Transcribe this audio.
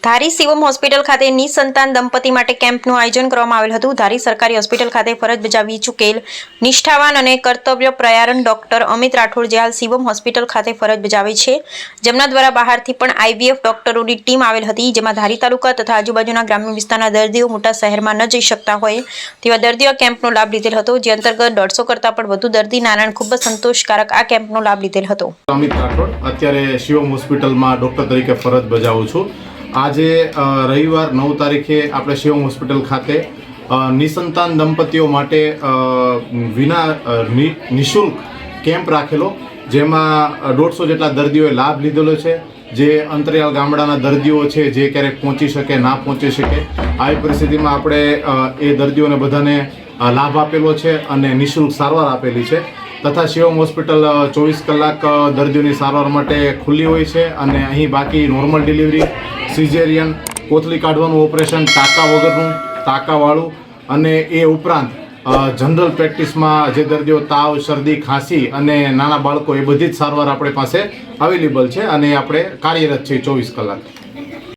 ધારી Shivam hospital ખાતે નિસંતાન દંપતી માટે કેમ્પનું આયોજન કરવામાં આવેલ હતું। ધારી સરકારી હોસ્પિટલ ખાતે ફરજ બજાવી ચૂકેલ નિષ્ઠાવાન અને કર્તવ્યપરાયણ ડોક્ટર અમિત રાઠોડ જે હાલ શિવમ હોસ્પિટલ ખાતે ફરજ બજાવે છે, જેમના દ્વારા બહારથી પણ IVF ડોક્ટરોની ટીમ આવેલ હતી, જેમાં ધારી તાલુકા તથા આજુબાજુના ગ્રામ્ય વિસ્તારના દર્દીઓ મોટા શહેરમાં ન જઈ શકતા હોય તેવા દર્દીઓ કેમ્પનો લાભ લીધેલ હતો, જે અંતર્ગત 150 કરતાં પણ વધુ દર્દી નારાયણ ખૂબ જ સંતોષકારક આ કેમ્પનો લાભ લીધેલ હતો। અમિત રાઠોડ અત્યારે શિવમ હોસ્પિટલમાં ડોક્ટર તરીકે ફરજ બજાવું છું। આજે રવિવાર 9 તારીખે આપણે શિવમ હોસ્પિટલ ખાતે નિસંતાન દંપતીઓ માટે નિઃશુલ્ક કેમ્પ રાખેલો, જેમાં 150 જેટલા દર્દીઓએ લાભ લીધેલો છે। જે અંતરિયાળ ગામડાના દર્દીઓ છે, જે ક્યારેક પહોંચી શકે ના પહોંચી શકે, આવી પરિસ્થિતિમાં આપણે એ દર્દીઓને બધાને લાભ આપેલો છે અને નિઃશુલ્ક સારવાર આપેલી છે। તથા શિવમ હોસ્પિટલ 24 કલાક દર્દીઓની સારવાર માટે ખુલ્લી હોય છે અને અહીં બાકી નોર્મલ ડિલિવરી, સિઝેરિયન, કોથળી કાઢવાનું ઓપરેશન, ટાંકા વગરનું, ટાંકાવાળું અને એ ઉપરાંત જનરલ પ્રેક્ટિસમાં જે દર્દીઓ તાવ, શરદી, ખાંસી અને નાના બાળકો, એ બધી જ સારવાર આપણી પાસે અવેલેબલ છે અને આપણે કાર્યરત છે 24 કલાક।